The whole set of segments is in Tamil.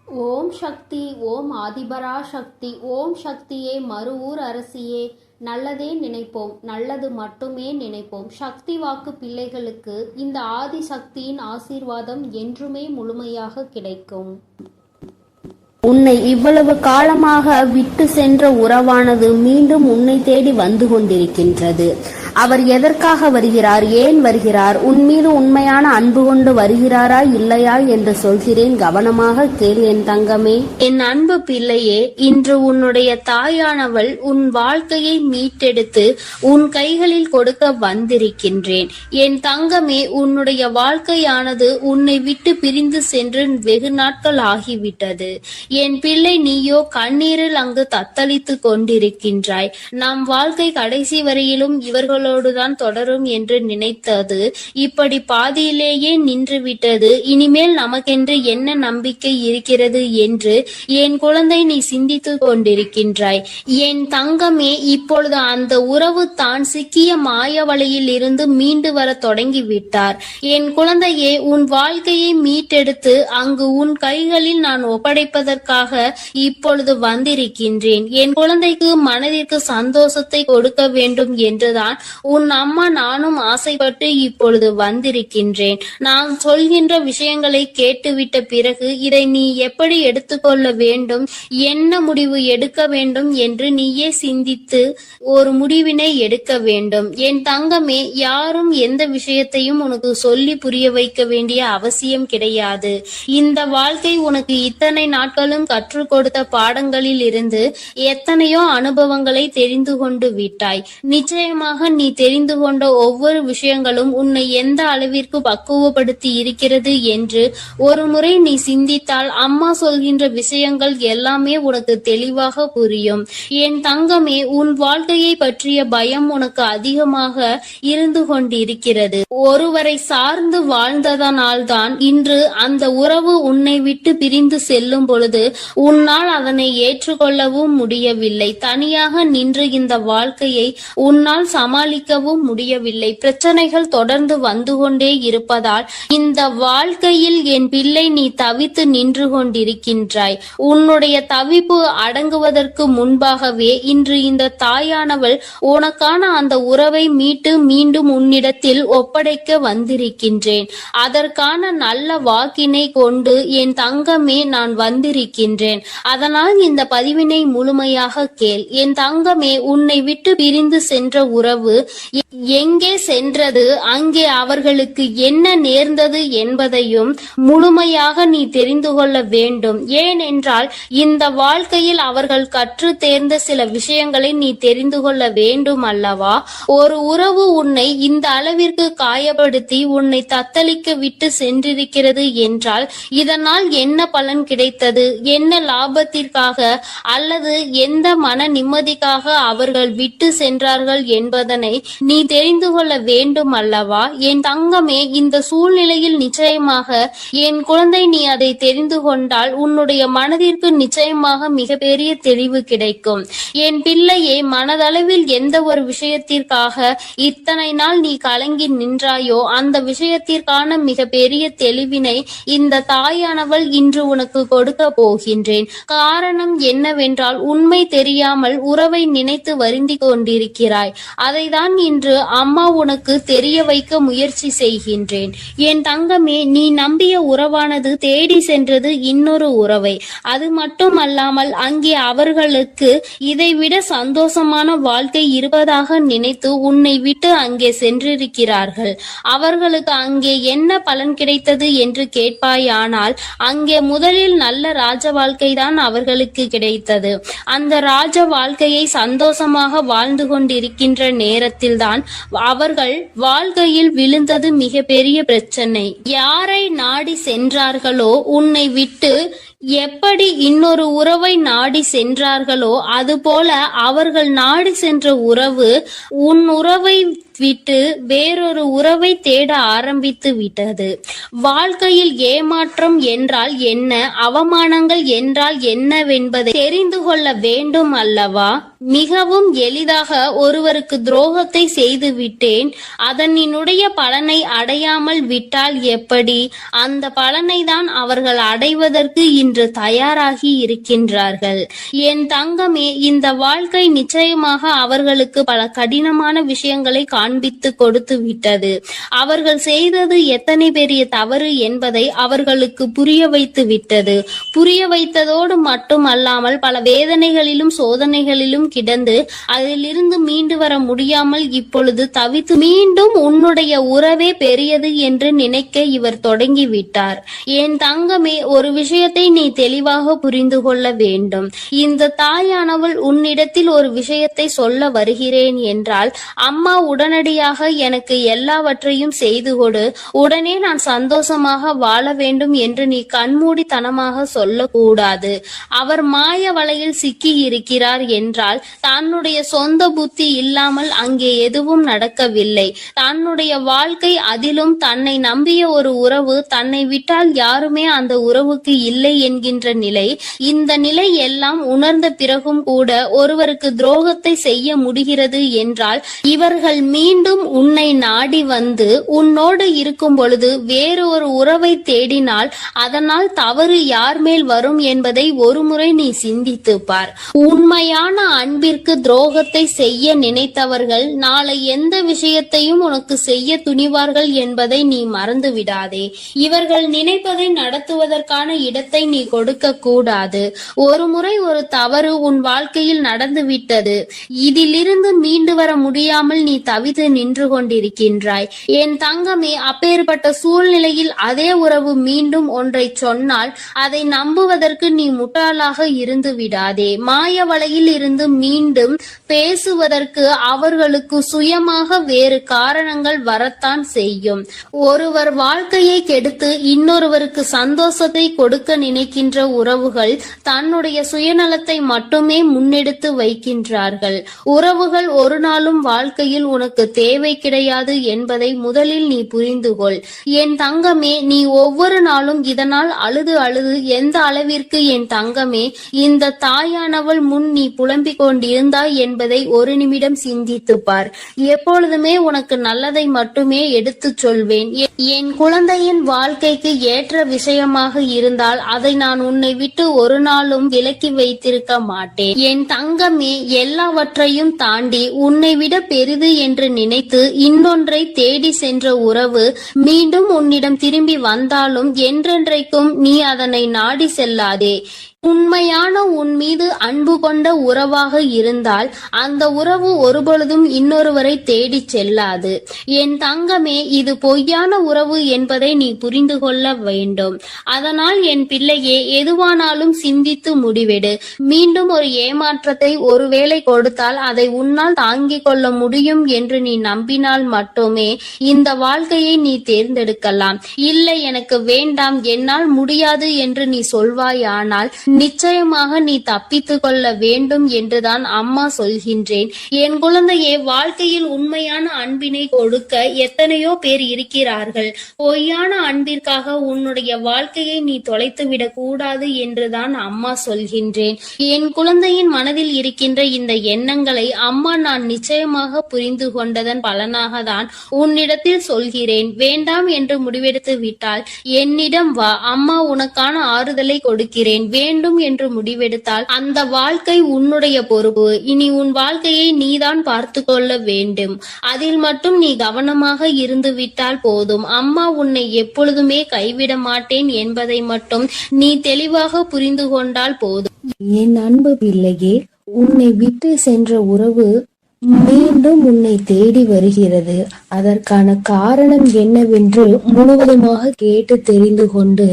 ஓம் சக்தி, ஓம் ஆதிபரா சக்தி, ஓம் சக்தியே, மறுவூர் அரசியே. நல்லதே நினைப்போம், நல்லது மட்டுமே நினைப்போம். சக்தி வாக்கு பிள்ளைகளுக்கு இந்த ஆதி சக்தியின் ஆசீர்வாதம் என்றுமே முழுமையாக கிடைக்கும். உன்னை இவ்வளவு காலமாக விட்டு சென்ற உறவானது மீண்டும் உன்னை தேடி வந்து கொண்டிருக்கின்றது. அவர் எதற்காக வருகிறார், ஏன் வருகிறார், உன் மீது உண்மையான அன்பு கொண்டு வருகிறாரா இல்லையா என்று சொல்கிறேன், கவனமாக கேள் என் தங்கமே. என் அன்பு பிள்ளையே, இன்று உன்னுடைய தாயானவள் உன் வாழ்க்கையை மீட்டெடுத்து உன் கைகளில் கொடுக்க வந்திருக்கின்றேன். என் தங்கமே, உன்னுடைய வாழ்க்கையானது உன்னை விட்டு பிரிந்து சென்று வெகு நாட்கள் ஆகிவிட்டது. என் பிள்ளை, நீயோ கண்ணீரில் அங்கு தத்தளித்து கொண்டிருக்கின்றாய். நம் வாழ்க்கை கடைசி வரையிலும் இவர்களோடுதான் தொடரும் என்று நினைத்தது இப்படி பாதியிலேயே நின்றுவிட்டது. இனிமேல் நமக்கென்று என்ன நம்பிக்கை இருக்கிறது என்று என் குழந்தை நீ சிந்தித்து கொண்டிருக்கின்றாய். என் தங்கமே, இப்பொழுது அந்த உறவு தான் சிக்கிய மாய வலையில் இருந்து மீண்டு வர தொடங்கிவிட்டார். என் குழந்தையே, உன் வாழ்க்கையை மீட்டெடுத்து அங்கு உன் கைகளில் நான் ஒப்படைப்பதற்கு இப்பொழுது வந்திருக்கின்றேன். என் குழந்தைக்கு மனதிற்கு சந்தோஷத்தை கொடுக்க வேண்டும் என்றுதான் உன் அம்மா நானும் ஆசைப்பட்டு இப்பொழுது வந்திருக்கின்றேன். நான் சொல்கின்ற விஷயங்களை கேட்டுவிட்ட பிறகு இதை நீ எப்படி எடுத்துக்கொள்ள வேண்டும், என்ன முடிவு எடுக்க வேண்டும் என்று நீயே சிந்தித்து ஒரு முடிவினை எடுக்க வேண்டும். என் தங்கமே, யாரும் எந்த விஷயத்தையும் உனக்கு சொல்லி புரிய வைக்க வேண்டிய அவசியம் கிடையாது. இந்த வாழ்க்கை உனக்கு இத்தனை நாட்களும் கற்றுக் கொடுத்த பாடங்களில் இருந்து எத்தனையோ அனுபவங்களை தெரிந்து கொண்டு விட்டாய். நிச்சயமாக நீ தெரிந்து கொண்ட ஒவ்வொரு விஷயங்களும் உன்னை எந்த அளவிற்கு பக்குவப்படுத்தி இருக்கிறது என்று ஒரு முறை நீ சிந்தித்தால் அம்மா சொல்கின்ற விஷயங்கள் எல்லாமே உனக்கு தெளிவாக புரியும். என் தங்கமே, உன் வாழ்க்கையை பற்றிய பயம் உனக்கு அதிகமாக இருந்து கொண்டிருக்கிறது. ஒருவரை சார்ந்து வாழ்ந்ததனால்தான் இன்று அந்த உறவு உன்னை விட்டு பிரிந்து செல்லும் பொழுது உன்னால் அதனை ஏற்றுக்கொள்ளவும் முடியவில்லை. தனியாக நின்று இந்த வாழ்க்கையை உன்னால் சமாளிக்கவும் முடியவில்லை. பிரச்சனைகள் தொடர்ந்து வந்து கொண்டே இருப்பதால் இந்த வாழ்க்கையில் என் பிள்ளை நீ தவித்து நின்று கொண்டிருக்கின்றாய். உன்னுடைய தவிப்பு அடங்குவதற்கு முன்பாகவே இன்று இந்த தாயானவள் உனக்கான அந்த உறவை மீட்டு மீண்டும் உன்னிடத்தில் ஒப்படைக்க வந்திருக்கின்றேன். அதற்கான நல்ல வாக்கினை கொண்டு என் தங்கமே நான் வந்திருக்கின்றேன். அதனால் இந்த பதிவினை முழுமையாக கேள். என் தங்கமே, உன்னை விட்டு பிரிந்து சென்ற உறவு எங்கே சென்றது, அங்கே அவர்களுக்கு என்ன நேர்ந்தது என்பதையும் முழுமையாக நீ தெரிந்து கொள்ள வேண்டும். ஏனென்றால் இந்த வாழ்க்கையில் அவர்கள் கற்று தேர்ந்த சில விஷயங்களை நீ தெரிந்து கொள்ள வேண்டும் அல்லவா? ஒரு உறவு உன்னை இந்த அளவிற்கு காயப்படுத்தி உன்னை தத்தளிக்க விட்டு சென்றிருக்கிறது என்றால் இதனால் என்ன பலன் கிடைத்தது, என்ன லாபத்திற்காக அல்லது எந்த மன நிம்மதிக்காக அவர்கள் விட்டு சென்றார்கள் என்பதனை நீ தெரிந்து கொள்ள வேண்டும் அல்லவா? என் தங்கமே, இந்த சூழ்நிலையில் நிச்சயமாக என் குழந்தை நீ அதை தெரிந்து கொண்டால் உன்னுடைய மனதிற்கு நிச்சயமாக மிகப்பெரிய தெளிவு கிடைக்கும். என் பிள்ளையே, மனதளவில் எந்த ஒரு விஷயத்திற்காக இத்தனை நாள் நீ கலங்கி நின்றாயோ அந்த விஷயத்திற்கான மிகப்பெரிய தெளிவினை இந்த தாயானவள் இன்று உனக்கு கொடுக்க போகின்றேன். காரணம் என்னவென்றால் உண்மை தெரியாமல் உறவை நினைத்து வருந்தி கொண்டிருக்கிறாய். அதைதான் இன்று அம்மா உனக்கு தெரிய வைக்க முயற்சி செய்கின்றேன். என் தங்கமே, நீ நம்பிய உறவானது தேடி சென்றது இன்னொரு உறவை. அது மட்டுமல்லாமல் அங்கே அவர்களுக்கு இதைவிட சந்தோஷமான வாழ்க்கை இருப்பதாக நினைத்து உன்னை விட்டு அங்கே சென்றிருக்கிறார்கள். அவர்களுக்கு அங்கே என்ன பலன் கிடைத்தது என்று கேட்பாயானால் அங்கே முதலில் நல்ல ராஜ வாழ்க்கை தான் அவர்களுக்கு கிடைத்தது. அந்த ராஜ வாழ்க்கையை சந்தோஷமாக வாழ்ந்து கொண்டிருக்கின்ற நேரத்தில் தான் அவர்கள் வாழ்க்கையில் விழுந்தது மிக பெரிய பிரச்சனை. யாரை நாடி சென்றார்களோ, உன்னை விட்டு எப்படி இன்னொரு உறவை நாடி சென்றார்களோ அதுபோல அவர்கள் நாடி சென்ற உறவு உன் உறவை விட்டு வேறொரு உறவை தேட ஆரம்பித்து விட்டது. வாழ்க்கையில் ஏமாற்றம் என்றால் என்ன, அவமானங்கள் என்றால் என்னவென்பதை தெரிந்து கொள்ள வேண்டும் அல்லவா? மிகவும் எளிதாக ஒருவருக்கு துரோகத்தை செய்து விட்டேன், அதனினுடைய பலனை அடையாமல் விட்டால் எப்படி? அந்த பலனை தான் அவர்கள் அடைவதற்கு இன்று தயாராகி இருக்கின்றார்கள். என் தங்கமே, இந்த வாழ்க்கை நிச்சயமாக அவர்களுக்கு பல கடினமான விஷயங்களை காண்பித்து கொடுத்து விட்டது. அவர்கள் செய்தது எத்தனை பெரிய தவறு என்பதை அவர்களுக்கு புரிய வைத்து விட்டது. புரிய வைத்ததோடு மட்டுமல்லாமல் பல வேதனைகளிலும் சோதனைகளிலும் கிடந்து அதிலிருந்து மீண்டு வர முடியாமல் இப்பொழுது தவித்து மீண்டும் உன்னுடைய உறவே பெரியது என்று நினைக்க இவர் தொடங்கிவிட்டார். என் தங்கமே, ஒரு விஷயத்தை நீ தெளிவாக புரிந்து கொள்ள வேண்டும். இந்த தாயானவள் உன்னிடத்தில் ஒரு விஷயத்தை சொல்ல வருகிறேன் என்றால், அம்மா உடனடியாக எனக்கு எல்லாவற்றையும் செய்து கொடு, உடனே நான் சந்தோஷமாக வாழ வேண்டும் என்று நீ கண்மூடித்தனமாக சொல்லக்கூடாது. அவர் மாய வலையில் சிக்கி இருக்கிறார் என்றால் தன்னுடைய சொந்த புத்தி இல்லாமல் அங்கே எதுவும் நடக்கவில்லை. தன்னுடைய வாழ்க்கை, அதிலும் தன்னை நம்பிய ஒரு உறவு, தன்னை விட்டால் யாருமே அந்த உறவுக்கு இல்லை என்கின்ற நிலை, இந்த நிலை எல்லாம் உணர்ந்த பிறகும் கூட ஒருவருக்கு துரோகத்தை செய்ய முடிகிறது என்றால், இவர்கள் மீண்டும் உன்னை நாடி வந்து உன்னோடு இருக்கும் பொழுது வேறு ஒரு உறவை தேடினால் அதனால் தவறு யார் மேல் வரும் என்பதை ஒருமுறை நீ சிந்தித்து பார். உண்மையான அன்பிற்கு துரோகத்தை செய்ய நினைத்தவர்கள் நாளை எந்த விஷயத்தையும் உனக்கு செய்ய துணிவார்கள் என்பதை நீ மறந்து விடாதே. இவர்கள் நினைப்பதை நடத்துவதற்கான இடத்தை நீ கொடுக்க கூடாது. ஒரு முறை ஒரு தவறு உன் வாழ்க்கையில் நடந்து விட்டது. இதிலிருந்து மீண்டு வர முடியாமல் நீ தவித்து நின்று கொண்டிருக்கின்றாய். என் தங்கமே, அப்பேற்பட்ட சூழ்நிலையில் அதே உறவு மீண்டும் ஒன்றை சொன்னால் அதை நம்புவதற்கு நீ முட்டாளாக இருந்து விடாதே. மாய வலையில் இருந்து மீண்டும் பேசுவதற்கு அவர்களுக்கு சுயமாக வேறு காரணங்கள் வரத்தான் செய்யும். ஒருவர் வாழ்க்கையை கெடுத்து இன்னொருவருக்கு சந்தோஷத்தை கொடுக்க நினைக்கின்ற உறவுகள் தன்னுடைய சுயநலத்தை மட்டுமே முன்னெடுத்து வைக்கின்றார்கள். உறவுகள் ஒரு நாளும் வாழ்க்கையில் உனக்கு தேவை கிடையாது என்பதை முதலில் நீ புரிந்து கொள். என் தங்கமே, நீ ஒவ்வொரு நாளும் இதனால் அழுது அழுது எந்த அளவிற்கு என் தங்கமே இந்த தாயானவள் முன் நீ புலம்பிக் கொண்டிருந்தாய் என்பதை ஒரு நிமிடம் சிந்தித்து பார். எப்பொழுதுமே உனக்கு நல்லதை மட்டுமே எடுத்துச் சொல்வேன். என் குழந்தையின் வாழ்க்கைக்கு ஏற்ற விஷயமாக இருந்தால் அதை நான் உன்னை விட்டு ஒரு நாளும் விலக்கி வைத்திருக்க மாட்டேன். என் தங்கமே, எல்லாவற்றையும் தாண்டி உன்னை விட பெரிது என்று நினைத்து இன்னொன்றை தேடி சென்ற உறவு மீண்டும் உன்னிடம் திரும்பி வந்தாலும் என்றென்றைக்கும் நீ அதனை நாடி செல்லாதே. உண்மையான உன் மீது அன்பு கொண்ட உறவாக இருந்தால் அந்த உறவு ஒருபொழுதும் இன்னொருவரை தேடி செல்லாது. என் தங்கமே, இது பொய்யான உறவு என்பதை நீ புரிந்து கொள்ள வேண்டும். அதனால் என் பிள்ளையே, எதுவானாலும் சிந்தித்து முடிவெடு. மீண்டும் ஒரு ஏமாற்றத்தை ஒருவேளை கொடுத்தால் அதை உன்னால் தாங்கிக் கொள்ள முடியும் என்று நீ நம்பினால் மட்டுமே இந்த வாழ்க்கையை நீ தேர்ந்தெடுக்கலாம். இல்லை, எனக்கு வேண்டாம், என்னால் முடியாது என்று நீ சொல்வாயானால் நிச்சயமாக நீ தப்பித்து கொள்ள வேண்டும் என்றுதான் அம்மா சொல்கின்றேன். என் குழந்தையே, வாழ்க்கையில் உண்மையான அன்பினை கொடுக்க எத்தனையோ பேர் இருக்கிறார்கள். பொய்யான அன்பிற்காக உன்னுடைய வாழ்க்கையை நீ தொலைத்துவிடக் கூடாது என்றுதான் அம்மா சொல்கின்றேன். என் குழந்தையின் மனதில் இருக்கின்ற இந்த எண்ணங்களை அம்மா நான் நிச்சயமாக புரிந்து கொண்டதன் பலனாக தான் உன்னிடத்தில் சொல்கிறேன். வேண்டாம் என்று முடிவெடுத்து விட்டால் என்னிடம் வா, அம்மா உனக்கான ஆறுதலை கொடுக்கிறேன். வேண்டும் என்று முடிவெடுத்தால் அந்த வாழ்க்கை உன்னுடைய பொறுப்பு. இனி உன் வாழ்க்கையை நீதான் பார்த்து கொள்ள வேண்டும். அதில் மட்டும் நீ கவனமாக இருந்து விட்டால் போதும். அம்மா உன்னை எப்பொழுதுமே கைவிட மாட்டேன் என்பதை மட்டும் நீ தெளிவாக புரிந்து கொண்டால் போதும். என் அன்பு பிள்ளையே, உன்னை விட்டு சென்ற உறவு மீண்டும் உன்னை தேடி வருகிறது. அதற்கான காரணம் என்னவென்று முழுவதுமாக கேட்டு தெரிந்து கொண்டு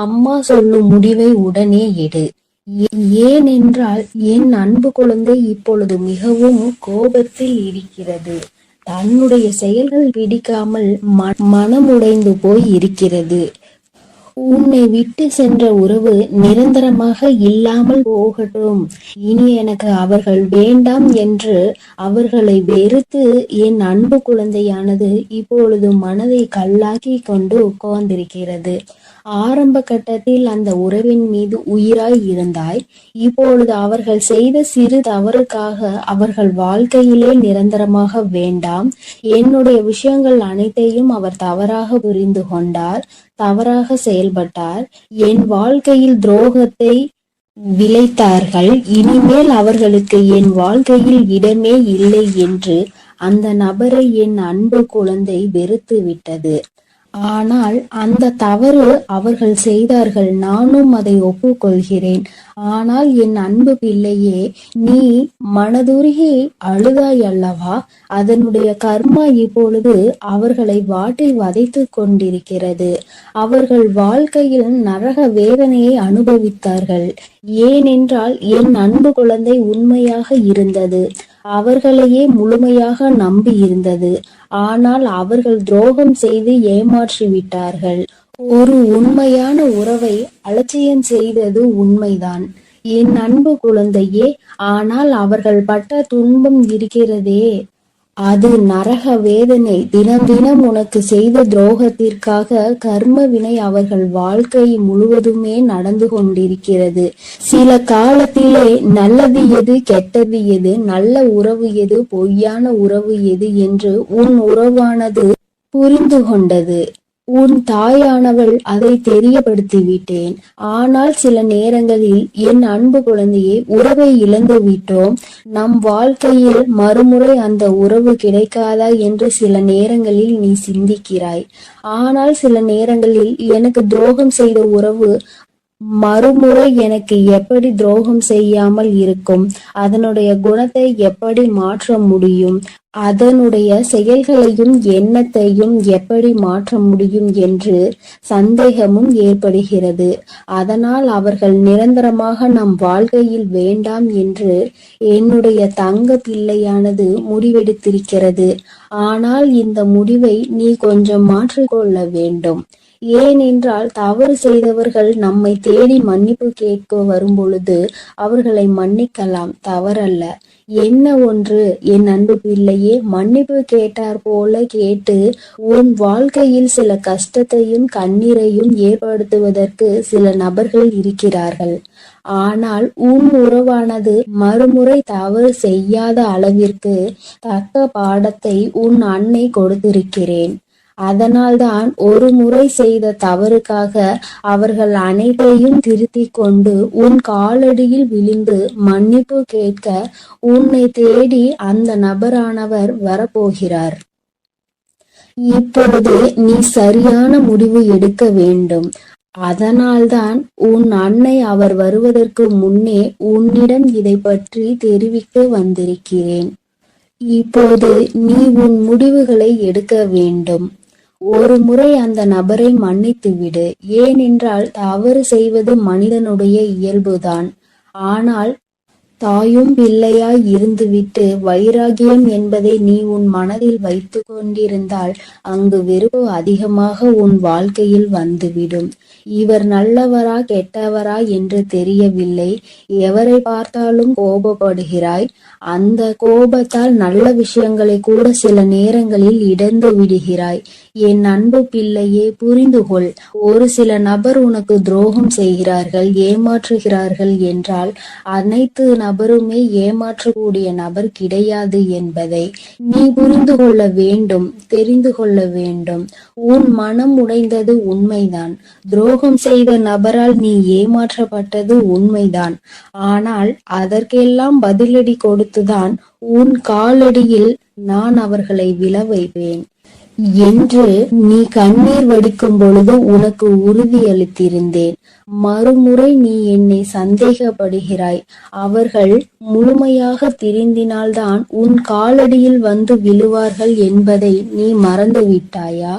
அம்மா சொல்லும் முடிவை உடனே எடு. ஏனென்றால் என் அன்பு குழந்தை இப்பொழுது மிகவும் கோபத்தில் இருக்கிறது. தன்னுடைய செயல்கள் பிடிக்காமல் மனமுடைந்து போய் இருக்கிறது. உன்னை விட்டு சென்ற உறவு நிரந்தரமாக இல்லாமல் போகட்டும். இனி எனக்கு அவர்கள் வேண்டாம் என்று அவர்களை வெறுத்து என் அன்பு குழந்தையானது இப்பொழுது மனதை கல்லாக்கி கொண்டு உட்கார்ந்திருக்கிறது. ஆரம்ப கட்டத்தில் அந்த உறவின் மீது உயிராய் இருந்தாய். இப்பொழுது அவர்கள் செய்த சிறு தவறுக்காக அவர்கள் வாழ்க்கையிலே நிரந்தரமாக வேண்டாம். என்னுடைய விஷயங்கள் அனைத்தையும் அவர் தவறாக புரிந்து கொண்டார், தவறாக செயல்பட்டார், என் வாழ்க்கையில் துரோகத்தை விளைத்தார்கள். இனிமேல் அவர்களுக்கு என் வாழ்க்கையில் இடமே இல்லை என்று அந்த நபரை என் அன்பு குழந்தை வெறுத்து விட்டது. ஆனால் அந்த தவறு அவர்கள் செய்தார்கள், நானும் அதை ஒப்புக்கொள்கிறேன். ஆனால் என் அன்பு பிள்ளையே, நீ மனதுருகி அழுதாய் அல்லவா? அதனுடைய கர்மா இப்பொழுது அவர்களை வாட்டி வதைத்து கொண்டிருக்கிறது. அவர்கள் வாழ்க்கையில் நரக வேதனையை அனுபவித்தார்கள். ஏனென்றால் என் அன்பு குழந்தை உண்மையாக இருந்தது, அவர்களையே முழுமையாக நம்பி இருந்தது. ஆனால் அவர்கள் துரோகம் செய்து ஏமாற்றி விட்டார்கள். ஒரு உண்மையான உறவை அலட்சியம் செய்தது உண்மைதான் என் அன்பு குழந்தையே. ஆனால் அவர்கள் பட்ட துன்பம் இருக்கிறதே, அது நரக வேதனை. தினம் தினம் உனக்கு செய்த துரோகத்திற்காக கர்ம வினை அவர்கள் வாழ்க்கை முழுவதுமே நடந்து கொண்டிருக்கிறது. சில காலத்திலே நல்லது எது, கெட்டது எது, நல்ல உறவு எது, பொய்யான உறவு எது என்று உன் உறவானது புரிந்து கொண்டது. உன் தாயானவள் அதை தெரியப்படுத்தி விட்டேன். ஆனால் சில நேரங்களில் என் அன்பு குழந்தையை உறவை இழந்து விட்டோம். நம் வாழ்க்கையில் மறுமுறை அந்த உறவு கிடைக்காதா என்று சில நேரங்களில் நீ சிந்திக்கிறாய். ஆனால் சில நேரங்களில் எனக்கு துரோகம் செய்த உறவு மறுமுறை எனக்கு எப்படி துரோகம் செய்யாமல் இருக்கும், அதனுடைய குணத்தை எப்படி மாற்ற முடியும், அதனுடைய செயல்களையும் எண்ணத்தையும் எப்படி மாற்ற முடியும் என்று சந்தேகமும் ஏற்படுகிறது. அதனால் அவர்கள் நிரந்தரமாக நம் வாழ்க்கையில் வேண்டாம் என்று என்னுடைய தங்க பிள்ளையானது முடிவெடுத்திருக்கிறது. ஆனால் இந்த முடிவை நீ கொஞ்சம் மாற்றிக்கொள்ள வேண்டும். ஏனென்றால் தவறு செய்தவர்கள் நம்மை தேடி மன்னிப்பு கேட்க வரும் பொழுது அவர்களை மன்னிக்கலாம், தவறல்ல. என்ன ஒன்று என் அன்பு பிள்ளையே, மன்னிப்பு கேட்டார் போல கேட்டு உன் வாழ்க்கையில் சில கஷ்டத்தையும் கண்ணீரையும் ஏற்படுத்துவதற்கு சில நபர்கள் இருக்கிறார்கள். ஆனால் உன் உறவானது மறுமுறை தவறு செய்யாத அளவிற்கு தக்க பாடத்தை உன் அன்னை கொடுத்திருக்கிறேன். அதனால்தான் ஒரு முறை செய்த தவறுக்காக அவர்கள் அனைத்தையும் திருத்திக் கொண்டு உன் காலடியில் விழுந்து மன்னிப்பு கேட்க உன்னை தேடி அந்த நபரானவர் வரப்போகிறார். இப்பொழுது நீ சரியான முடிவு எடுக்க வேண்டும். அதனால்தான் உன் அன்னை அவர் வருவதற்கு முன்னே உன்னிடம் இதை பற்றி தெரிவிக்க வந்திருக்கிறேன். இப்போது நீ உன் முடிவுகளை எடுக்க வேண்டும். ஒரு முறை அந்த நபரை மன்னித்து விடு. ஏனென்றால் தவறு செய்வது மனிதனுடைய இயல்புதான். ஆனால் தாயும் பிள்ளையாய் இருந்துவிட்டு வைராகியம் என்பதை நீ உன் மனதில் வைத்து கொண்டிருந்தால் அங்கு வெறுப்பு அதிகமாக உன் வாழ்க்கையில் வந்துவிடும். இவர் நல்லவரா கெட்டவரா என்று தெரியவில்லை. எவரை பார்த்தாலும் கோபப்படுகிறாய். அந்த கோபத்தால் நல்ல விஷயங்களை கூட சில நேரங்களில் இழந்து விடுகிறாய். என் அன்பு பிள்ளையே, புரிந்து கொள். ஒரு சில நபர் உனக்கு துரோகம் செய்கிறார்கள், ஏமாற்றுகிறார்கள் என்றால் அனைத்து நபருமே ஏமாற்றக்கூடிய நபர் கிடையாது என்பதை நீ புரிந்து கொள்ள வேண்டும், தெரிந்து கொள்ள வேண்டும். உன் மனம் உடைந்தது உண்மைதான். துரோகம் செய்த நபரால் நீ ஏமாற்றப்பட்டது உண்மைதான். ஆனால் அதற்கெல்லாம் பதிலடி கொடுத்துதான் உன் காலடியில் நான் அவர்களை விழ வைப்பேன் என்று நீ கண்ணீர் வடிக்கும் பொழுது உனக்கு உறுதியளித்திருந்தேன். மறுமுறை நீ என்னை சந்தேகப்படுகிறாய். அவர்கள் முழுமையாக திருந்தினால்தான் உன் காலடியில் வந்து விழுவார்கள் என்பதை நீ மறந்து விட்டாயா?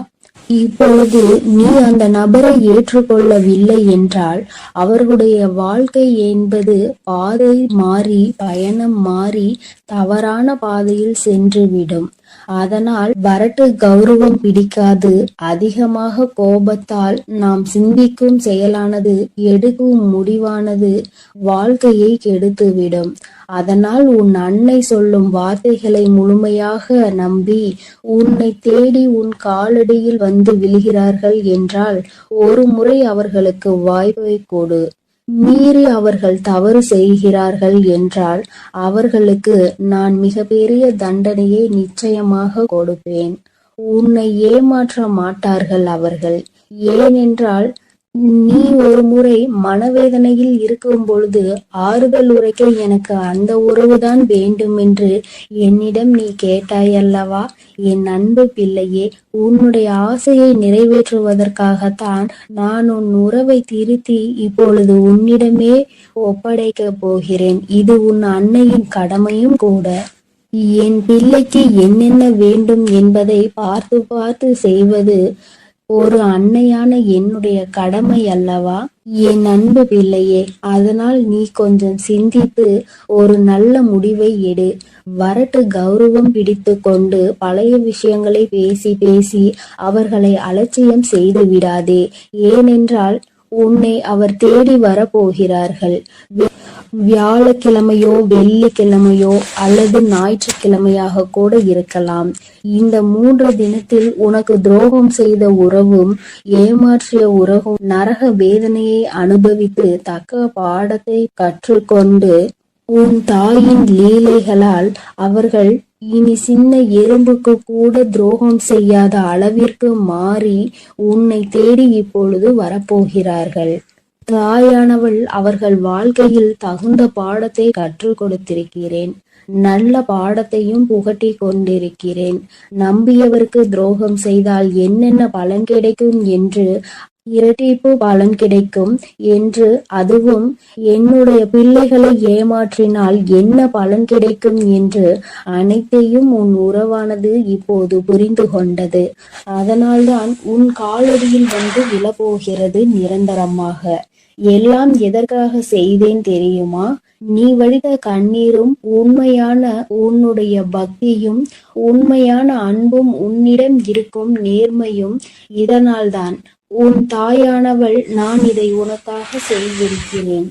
இப்பொழுது நீ அந்த நபரை ஏற்றுக்கொள்ளவில்லை என்றால் அவர்களுடைய வாழ்க்கை என்பது பாதை மாறி, பயணம் மாறி தவறான பாதையில் சென்றுவிடும். அதனால் வரட்டு கௌரவம் பிடிக்காது. அதிகமாக கோபத்தால் நாம் சிந்திக்கும் செயலானது, எடுக்கும் முடிவானது வாழ்க்கையை கெடுத்துவிடும். அதனால் உன் அன்னை சொல்லும் வார்த்தைகளை முழுமையாக நம்பி உன்னை தேடி உன் காலடியில் வந்து விழுகிறார்கள் என்றால் ஒரு முறை அவர்களுக்கு வாய்ப்பை கொடு. மீறி அவர்கள் தவறு செய்கிறார்கள் என்றால் அவர்களுக்கு நான் மிகப்பெரிய தண்டனையை நிச்சயமாக கொடுப்பேன். உன்னை ஏமாற்ற மாட்டார்கள் அவர்கள். ஏனென்றால் நீ ஒரு முறை மனவேதனையில் இருக்கும் பொழுது ஆறுதல் உரைக்க எனக்கு அந்த உறவுதான் வேண்டும் என்று என்னிடம் நீ கேட்டாயல்லவா? என் அன்பு பிள்ளையே, உன்னுடைய ஆசையை நிறைவேற்றுவதற்காகத்தான் நான் உன் உறவை திருத்தி இப்பொழுது உன்னிடமே ஒப்படைக்கப் போகிறேன். இது உன் அன்னையின் கடமையும் கூட. என் பிள்ளைக்கு என்னென்ன வேண்டும் என்பதை பார்த்து பார்த்து செய்வது ஒரு அன்னையான என்னுடைய கடமை அல்லவா? என் அன்பு பிள்ளையே, அதனால் நீ கொஞ்சம் சிந்தித்து ஒரு நல்ல முடிவை எடு. வரட்டு கௌரவம் பிடித்து கொண்டு பழைய விஷயங்களை பேசி பேசி அவர்களை அலட்சியம் செய்து விடாதே. ஏனென்றால் உன்னை அவர் தேடி வரப்போகிறார்கள். வியாழக்கிழமையோ வெள்ளிக்கிழமையோ அல்லது ஞாயிற்றுக்கிழமையாக கூட இருக்கலாம். இந்த 3 தினத்தில் உனக்கு துரோகம் செய்த உறவும் ஏமாற்றிய உறவும் நரக வேதனையை அனுபவித்து தக்க பாடத்தை கற்றுக்கொண்டு உன் தாயின் லீலைகளால் அவர்கள் இனி சின்ன எறும்புக்கு கூட துரோகம் செய்யாத அளவிற்கு மாறி உன்னை தேடி இப்பொழுது வரப்போகிறார்கள். தாயானவள் அவர்கள் வாழ்க்கையில் தகுந்த பாடத்தை கற்றுக் கொடுத்திருக்கிறேன். நல்ல பாடத்தையும் புகட்டி கொண்டிருக்கிறேன். நம்பியவருக்கு துரோகம் செய்தால் என்னென்ன பலன் கிடைக்கும் என்று, இரட்டிப்பு பலன் கிடைக்கும் என்று, அதுவும் என்னுடைய பிள்ளைகளை ஏமாற்றினால் என்ன பலன் கிடைக்கும் என்று அனைத்தையும் உன் உறவானது இப்போது புரிந்து கொண்டது. அதனால்தான் உன் காலடியில் வந்து விழப்போகிறது நிரந்தரமாக. எல்லாம் எதற்காக செய்தேன் தெரியுமா? நீ வடித்த கண்ணீரும் உண்மையான உன்னுடைய பக்தியும் உண்மையான அன்பும் உன்னிடம் இருக்கும் நேர்மையும் இதனால்தான். உன் தாயானவள் நான் இதை உனக்காக செய்திருக்கிறேன்.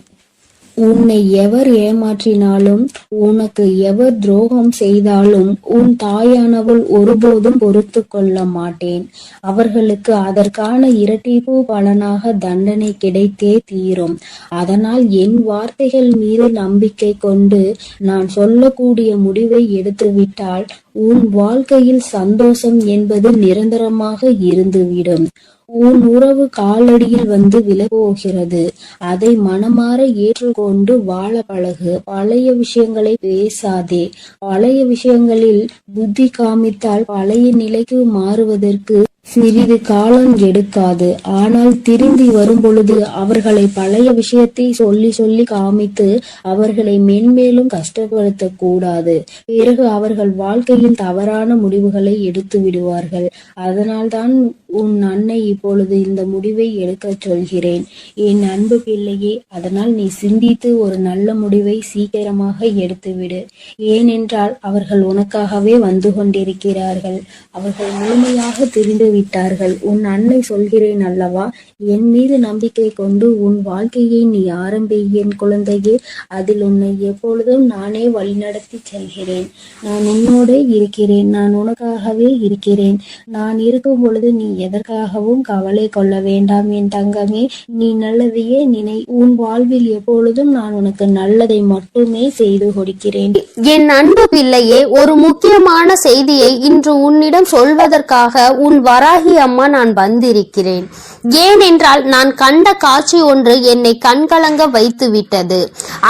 உன்னை எவர் ஏமாற்றினாலும் உனக்கு எவர் துரோகம் செய்தாலும் உன் தாயானவள் ஒருபோதும் பொறுத்து கொள்ள மாட்டேன். அவர்களுக்கு அதற்கான இரட்டிப்பு பலனாக தண்டனை கிடைத்தே தீரும். அதனால் என் வார்த்தைகள் மீது நம்பிக்கை கொண்டு நான் சொல்லக்கூடிய முடிவை எடுத்துவிட்டால் உன் வாழ்க்கையில் சந்தோஷம் என்பது நிரந்தரமாக இருந்துவிடும். உன் உறவு காலடியில் வந்து விழப்போகிறது. அதை மனமாற ஏற்றுக்கொண்டு வாழ பழகு. பழைய விஷயங்களை பேசாதே. பழைய விஷயங்களில் புத்தி காமித்தால் பழைய நிலைக்கு மாறுவதற்கு சிறிது காலம் எடுக்காது. ஆனால் திரும்பி வரும் பொழுது அவர்களை பழைய விஷயத்தை சொல்லி சொல்லி காமித்து அவர்களை மென்மேலும் கஷ்டப்படுத்த கூடாது. பிறகு அவர்கள் வாழ்க்கையில் தவறான முடிவுகளை எடுத்து விடுவார்கள். அதனால்தான் உன் அன்னை இப்பொழுது இந்த முடிவை எடுக்க சொல்கிறேன். என் அன்பு பிள்ளையே, அதனால் நீ சிந்தித்து ஒரு நல்ல முடிவை சீக்கிரமாக எடுத்துவிடு. ஏனென்றால் அவர்கள் உனக்காகவே வந்து கொண்டிருக்கிறார்கள். அவர்கள் முழுமையாக தெரிந்து விட்டார்கள். உன் அன்னை சொல்கிறேன் அல்லவா, என் மீது நம்பிக்கை கொண்டு உன் வாழ்க்கையை நீ ஆரம்பி என் குழந்தையே. அதில் உன்னை எப்பொழுதும் நானே வழிநடத்தி செல்கிறேன். நான் உன்னோட இருக்கிறேன். நான் உனக்காகவே இருக்கிறேன். நான் இருக்கும் பொழுது நீ எதற்காகவும் கவலை கொள்ள வேண்டாம் என் தங்கமே. நீ நல்லதையே நினை. உன் வாழ்வில் எப்பொழுதும் நான் உனக்கு நல்லதை மட்டுமே செய்து கொடுக்கிறேன். என் அன்பு பிள்ளையே, ஒரு முக்கியமான செய்தியை இன்று உன்னிடம் சொல்வதற்காக உன் வராகி அம்மா நான் வந்திருக்கிறேன். ஏனென்றால் நான் கண்ட காட்சி ஒன்று என்னை கண்கலங்க வைத்து விட்டது.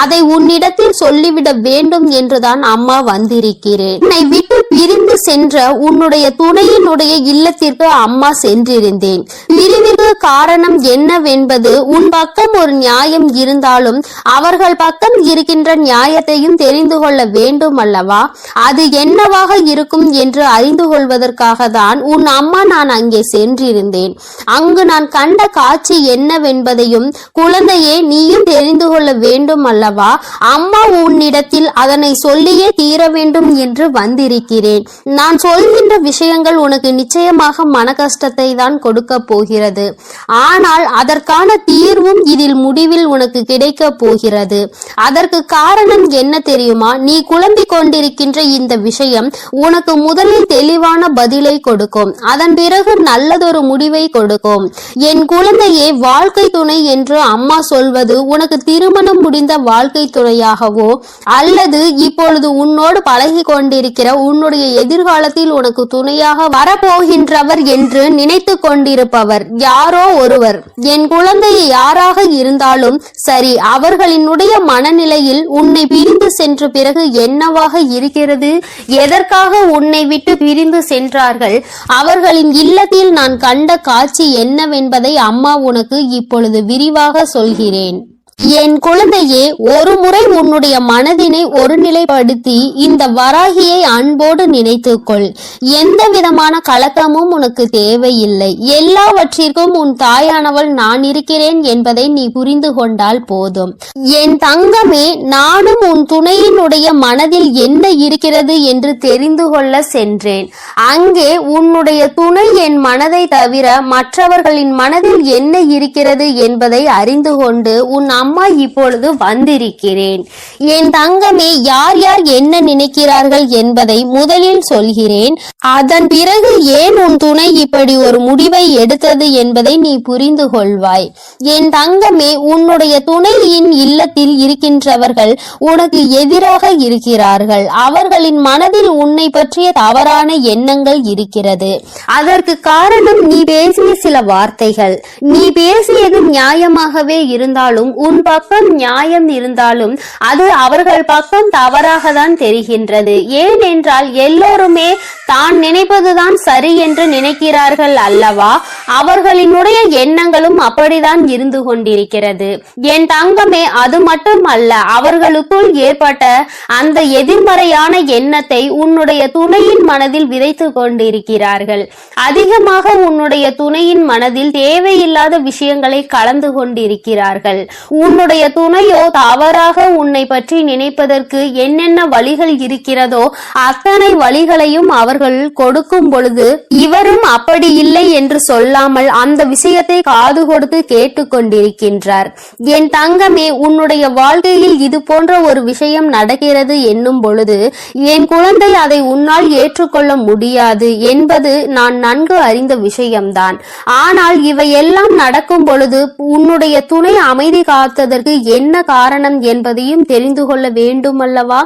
அதை உன்னிடத்தில் சொல்லிவிட வேண்டும் என்றுதான் அம்மா வந்திருக்கிறேன். என்னை விட்டு பிரிந்து சென்ற உன்னுடைய துணையினுடைய இல்லத்திற்கு அம்மா சென்றிருந்தேன். பிரிவிற்கு காரணம் என்னவென்பது உன் பக்கம் ஒரு நியாயம் இருந்தாலும் அவர்கள் பக்கம் இருக்கின்ற நியாயத்தையும் தெரிந்து கொள்ள வேண்டும் அல்லவா? அது என்னவாக இருக்கும் என்று அறிந்து கொள்வதற்காக தான் உன் அம்மா நான் அங்கே சென்றிருந்தேன். அங்கு நான் கண்ட காட்சி என்னவென்பதையும் குழந்தையே நீயும் தெரிந்து கொள்ள வேண்டும் அல்லவா? அம்மா உன்னிடத்தில் அதனை சொல்லியே தீர வேண்டும் என்று வந்திருக்கிறேன். இருக்கிறேன். நான் சொல்கின்ற விஷயங்கள் உனக்கு நிச்சயமாக மன கஷ்டத்தை தான் கொடுக்க போகிறது. ஆனால் அதற்கான தீர்வும் இதில் முடிவில் உனக்கு கிடைக்க போகிறது. அதற்கு காரணம் என்ன தெரியுமா? நீ குழம்பிக் கொண்டிருக்கின்ற இந்த விஷயம் உனக்கு முதலில் தெளிவான பதிலை கொடுக்கும். அதன் பிறகு நல்லதொரு முடிவை கொடுக்கும். என் குழந்தையே, வாழ்க்கை துணை என்று அம்மா சொல்வது உனக்கு திருமணம் முடிந்த வாழ்க்கை துணையாகவோ அல்லது இப்பொழுது உன்னோடு பழகி கொண்டிருக்கிற உன்னுடைய எதிர்காலத்தில் உனக்கு துணையாக வரப்போகின்றவர் என்று நினைத்து கொண்டிருப்பவர் யாரோ ஒருவர். என் குழந்தையை யாராக இருந்தாலும் சரி, அவர்களினுடைய மனநிலையில் உன்னை பிரிந்து சென்ற பிறகு என்னவாக இருக்கிறது, எதற்காக உன்னை விட்டு பிரிந்து சென்றார்கள், அவர்களின் இல்லத்தில் நான் கண்ட காட்சி என்னவென்பதை அம்மா உனக்கு இப்பொழுது விரிவாக சொல்கிறேன். என் குழந்தையே, ஒரு முறை உன்னுடைய மனதினை ஒருநிலைப்படுத்தி இந்த வராகியை அன்போடு நினைத்துக்கொள். எந்த விதமான கலக்கமும் உனக்கு தேவையில்லை. எல்லாவற்றிற்கும் உன் தாயானவள் நான் இருக்கிறேன் என்பதை நீ புரிந்து கொண்டால் போதும். என் தங்கமே, நானும் உன் துணையினுடைய மனதில் என்ன இருக்கிறது என்று தெரிந்து கொள்ள சென்றேன். அங்கே உன்னுடைய துணை என் மனதை தவிர மற்றவர்களின் மனதில் என்ன இருக்கிறது என்பதை அறிந்து கொண்டு உன் அம்மா இப்பொழுது வந்திருக்கிறேன். என் தங்கமே, யார் யார் என்ன நினைக்கிறார்கள் என்பதை முதலில் சொல்கிறேன். அதன் பிறகு ஏன் உன் துணை இப்படி ஒரு முடிவை எடுத்தது என்பதை நீ புரிந்து கொள்வாய். என் தங்கமே, உன்னுடைய துணையின் இல்லத்தில் இருக்கின்றவர்கள் உனக்கு எதிராக இருக்கிறார்கள். அவர்களின் மனதில் உன்னை பற்றிய தவறான எண்ணங்கள் இருக்கிறது. அதற்கு காரணம் நீ பேசிய சில வார்த்தைகள். நீ பேசியது நியாயமாகவே இருந்தாலும், உன் பக்கம் நியாயம் இருந்தாலும் அது அவர்கள் பக்கம் தவறாக தான் தெரிகின்றது. ஏனென்றால் எல்லோருமே தான் நினைப்பதுதான் சரி என்று நினைக்கிறார்கள் அல்லவா? அவர்களினுடைய எண்ணங்களும் அப்படிதான் இருந்து கொண்டிருக்கிறது. என் தங்கமே, அது மட்டும் அல்ல, அவர்களுக்குள் ஏற்பட்ட அந்த எதிர்மறையான எண்ணத்தை உன்னுடைய துணையின் மனதில் விதைத்து கொண்டிருக்கிறார்கள். அதிகமாக உன்னுடைய துணையின் மனதில் தேவையில்லாத விஷயங்களை கலந்து கொண்டிருக்கிறார்கள். உன்னுடைய துணையோ தவறாக உன்னை பற்றி நினைப்பதற்கு என்னென்ன வழிகள் இருக்கிறதோ அத்தனை வழிகளையும் அவர்கள் கொடுக்கும் பொழுது இவரும் அப்படி இல்லை என்று சொல்லாமல் அந்த விஷயத்தை காது கொடுத்து கேட்டுக்கொண்டிருக்கின்றார். என் தங்கமே, உன்னுடைய வாழ்க்கையில் இது போன்ற ஒரு விஷயம் நடக்கிறது என்னும் பொழுது என் குழந்தை அதை உன்னால் ஏற்றுக்கொள்ள முடியாது என்பது நான் நன்கு அறிந்த விஷயம்தான். ஆனால் இவையெல்லாம் நடக்கும் பொழுது உன்னுடைய துணை அமைதி காத்ததற்கு என்ன காரணம் என்பதையும் தெரிந்து கொள்ள வேண்டும் அல்லவா?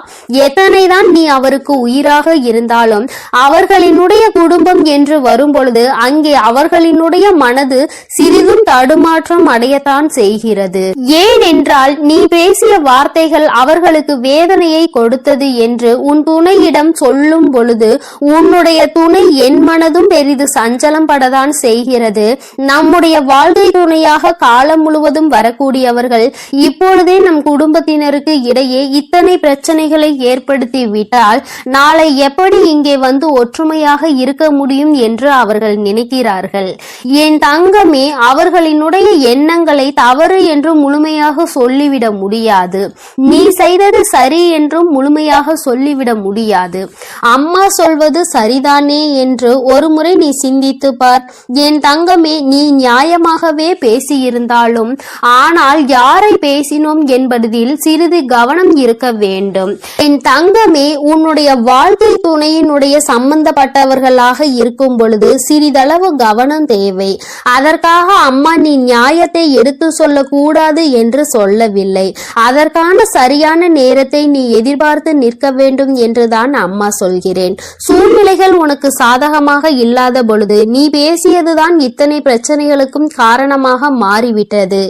எத்தனைதான் நீ அவருக்கு உயிராக இருந்தாலும் அவர்களினுடைய குடும்பம் என்று வரும் பொழுது அங்கே அவர்களினுடைய மனது சிறிதும் தடுமாற்றம் அடையத்தான் செய்கிறது. ஏனென்றால் நீ பேசிய வார்த்தைகள் அவர்களுக்கு வேதனையை கொடுத்தது என்று உன் துணையிடம் சொல்லும் பொழுது உன்னுடைய துணை என் மனதும் பெரிது சஞ்சலம் படத்தான் செய்கிறது. நம்முடைய வாழ்க்கை துணையாக காலம் முழுவதும் வரக்கூடியவர்கள் இப்பொழுதே நம் குடும்பத்தினருக்கு இடையே இத்தனை பிரச்சனைகளை ஏற்படுத்தி விட்டால் நாளை எப்படி இங்கே வந்து ஒற்றுமையாக இருக்க முடியும் என்று அவர்கள் நினைக்கிறார்கள். என் தங்கமே, அவர்களினுடைய எண்ணங்களை தவறு என்று முழுமையாக சொல்லிவிட முடியாது. நீ செய்தது சரி என்றும் முழுமையாக சொல்லிவிட முடியாது. அம்மா சொல்வது சரிதானே என்று ஒரு முறை நீ சிந்தித்து பார். என் தங்கமே, நீ நியாயமாகவே பேசியிருந்தாலும் ஆனால் யாரை பேசினோம் என்பதில் சிறிது கவனம் இருக்க வேண்டும். என் தங்கமே, உன்னுடைய வாழ்க்கை துணையினுடைய சம்பந்தப்பட்டவர்களாக இருக்கும் பொழுது சிறிதளவு கவனம் தேவை. அதற்காக அம்மா நீ நியாயத்தை எடுத்து சொல்ல கூடாது என்று சொல்லவில்லை. அதற்கான சரியான நேரத்தை நீ எதிர்பார்த்து நிற்க வேண்டும் என்றுதான் அம்மா சொல்கிறேன். சூழ்நிலைகள் உனக்கு சாதகமாக இல்லாத பொழுது நீ பேசியதுதான் இத்தனை பிரச்சனைகளுக்கும் காரணமாக மாறிவிட்டது.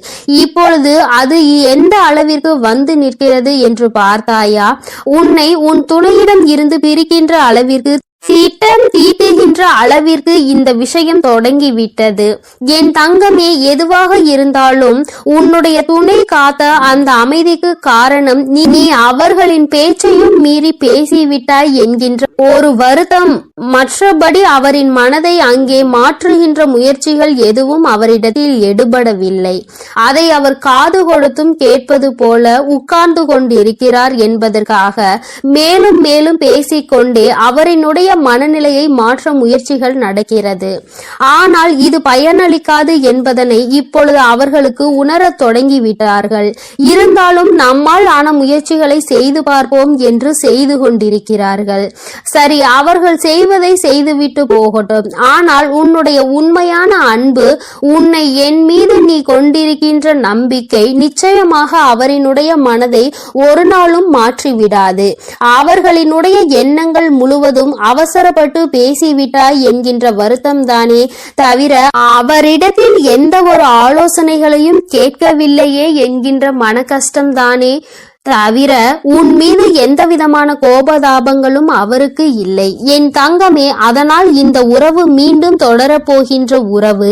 இப்பொழுது அது எந்த அளவிற்கு வந்து நிற்கிறது என்று பார்த்தாயா? உன்னை உன் துணையிடம் இருந்து பிரிக்கின்ற அளவிற்கு திட்டம் தீட்டுகின்ற அளவிற்கு இந்த விஷயம் தொடங்கிவிட்டது. என் தங்கமே, எதுவாக இருந்தாலும் உன்னுடைய துணை காத்த அந்த அமைதிக்கு காரணம் நீ அவர்களின் பேச்சையும் மீறி பேசிவிட்டாய் என்கின்ற ஒரு வருத்தம். மற்றபடி அவரின் மனதை அங்கே மாற்றுகின்ற முயற்சிகள் எதுவும் அவரிடத்தில் எடுபடவில்லை. அதை அவர் காது கொடுத்தும் கேட்பது போல உட்கார்ந்து கொண்டிருக்கிறார் என்பதற்காக மேலும் மேலும் பேசிக்கொண்டே அவரினுடைய மனநிலையை மாற்ற முயற்சிகள் நடக்கிறது. ஆனால் இது பயனளிக்காது என்பதனை இப்பொழுது அவர்களுக்கு உணரத் தொடங்கிவிட்டார்கள். இருந்தாலும் நம்மால் ஆன முயற்சிகளை செய்து பார்ப்போம் என்று செய்து கொண்டிருக்கிறார்கள். சரி, அவர்கள் செய்வதை செய்துவிட்டு போகட்டும். ஆனால் உன்னுடைய உண்மையான அன்பு, உன்னை என் மீது நீ கொண்டிருக்கின்ற நம்பிக்கை நிச்சயமாக அவரினுடைய மனதை ஒரு நாளும் மாற்றிவிடாது. அவர்களினுடைய எண்ணங்கள் முழுவதும் அவசரப்பட்டு பேசிவிட்டாய் என்கின்ற வருத்தம் தானே தவிர அவரிடத்தில் எந்த ஒரு ஆலோசனைகளையும் கேட்கவில்லையே என்கின்ற மன கஷ்டம் தானே தவிர உன் மீது எந்த விதமான கோபதாபங்களும் அவருக்கு இல்லை. என் தங்கமே, அதனால் இந்த உறவு மீண்டும் தொடரப்போகின்ற உறவு.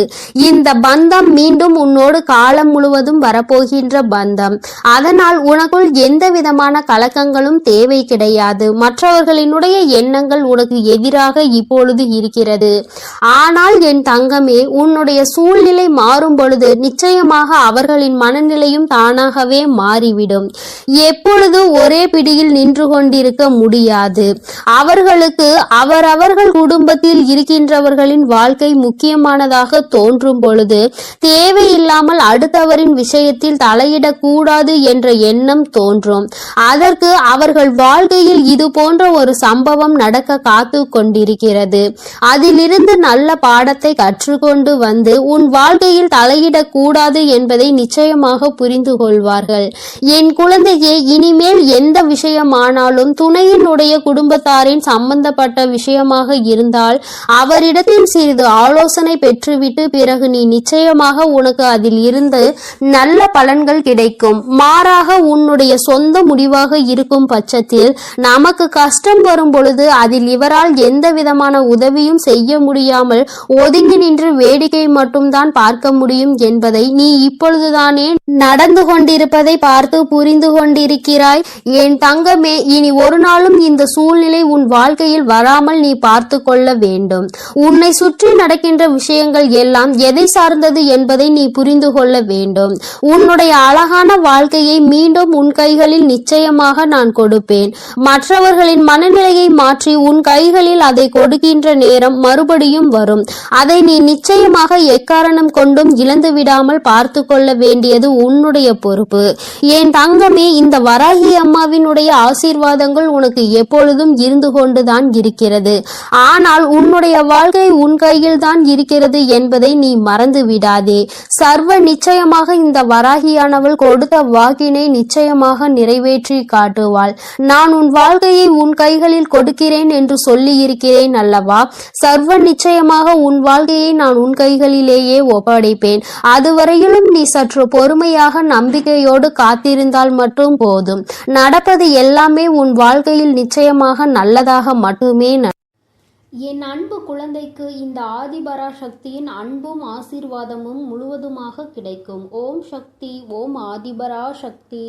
இந்த பந்தம் மீண்டும் உன்னோடு காலம் முழுவதும் வரப்போகின்ற பந்தம். அதனால் உனக்குள் எந்த விதமான கலக்கங்களும் தேவை கிடையாது. மற்றவர்களினுடைய எண்ணங்கள் உனக்கு எதிராக இப்பொழுது இருக்கிறது. ஆனால் என் தங்கமே, உன்னுடைய சூழ்நிலை மாறும் பொழுது நிச்சயமாக அவர்களின் மனநிலையும் தானாகவே மாறிவிடும். எப்பொழுது ஒரே பிடியில் நின்று கொண்டிருக்க முடியாது. அவர்களுக்கு அவரவர்கள் குடும்பத்தில் இருக்கின்றவர்களின் வாழ்க்கை முக்கியமானதாக தோன்றும் பொழுது தேவையில்லாமல் அடுத்தவரின் விஷயத்தில் தலையிடக்கூடாது என்ற எண்ணம் தோன்றும். அதற்கு அவர்கள் வாழ்க்கையில் இது போன்ற ஒரு சம்பவம் நடக்க காத்து கொண்டிருக்கிறது. அதிலிருந்து நல்ல பாடத்தை கற்றுக்கொண்டு வந்து உன் வாழ்க்கையில் தலையிடக்கூடாது என்பதை நிச்சயமாக புரிந்து கொள்வார்கள். என் குழந்தையே, இனிமேல் எந்த விஷயமானாலும் துணையினுடைய குடும்பத்தாரின் சம்பந்தப்பட்ட விஷயமாக இருந்தால் அவரிடத்தில் சிறிது ஆலோசனை பெற்றுவிட்டு பிறகு நீ நிச்சயமாக உனக்கு அதில் இருந்து நல்ல பலன்கள் கிடைக்கும். மாறாக உன்னுடைய சொந்த முடிவாக இருக்கும் பட்சத்தில் நமக்கு கஷ்டம் வரும் பொழுது அதில் இவரால் எந்த விதமான உதவியும் செய்ய முடியாமல் ஒதுங்கி நின்று வேடிக்கை மட்டும்தான் பார்க்க முடியும் என்பதை நீ இப்பொழுதுதானே நடந்து கொண்டிருப்பதை பார்த்து புரிந்து கொண்டிருக்கிறாய். என் தங்கமே, இனி ஒரு நாளும் இந்த சூழ்நிலை உன் வாழ்க்கையில் வராமல் நீ பார்த்து கொள்ள வேண்டும். உன்னை சுற்றி நடக்கின்ற விஷயங்கள் எல்லாம் எதை சார்ந்தது என்பதை நீ புரிந்து கொள்ள வேண்டும். உன்னுடைய அழகான வாழ்க்கையை மீண்டும் உன் கைகளில் நிச்சயமாக நான் கொடுப்பேன். மற்றவர்களின் மனநிலையை மாற்றி உன் கைகளில் அதை கொடுக்கின்ற நேரம் மறுபடியும் வரும். அதை நீ நிச்சயமாக எக்காரணம் கொண்டும் இழந்து விடாமல் பார்த்து கொள்ள வேண்டியது உன்னுடைய பொறுப்பு. என் தங்கமே, இந்த வராகி அம்மாவினுடைய ஆசீர்வாதங்கள் உனக்கு எப்பொழுதும் இருந்து கொண்டுதான் இருக்கிறது. ஆனால் உன்னுடைய வாழ்க்கை உன் கையில் தான் இருக்கிறது என்பதை நீ மறந்து விடாதே. சர்வ நிச்சயமாக இந்த வராகியானவள் கொடுத்த வாக்கினை நிச்சயமாக நிறைவேற்றி காட்டுவாள். நான் உன் வாழ்க்கையை உன் கைகளில் கொடுக்கிறேன் என்று சொல்லி இருக்கிறேன் அல்லவா? சர்வ நிச்சயமாக உன் வாழ்க்கையை நான் உன் கைகளிலேயே ஒப்படைப்பேன். அதுவரையிலும் நீ சற்று பொறுமையாக நம்பிக்கையோடு காத்திருந்தால் மட்டும் போதும். நடப்பது எல்லாமே உன் வாழ்க்கையில் நிச்சயமாக நல்லதாக மட்டுமே. என் அன்பு குழந்தைக்கு இந்த ஆதிபரா சக்தியின் அன்பும் ஆசீர்வாதமும் முழுவதுமாக கிடைக்கும். ஓம் சக்தி, ஓம் ஆதிபரா சக்தி.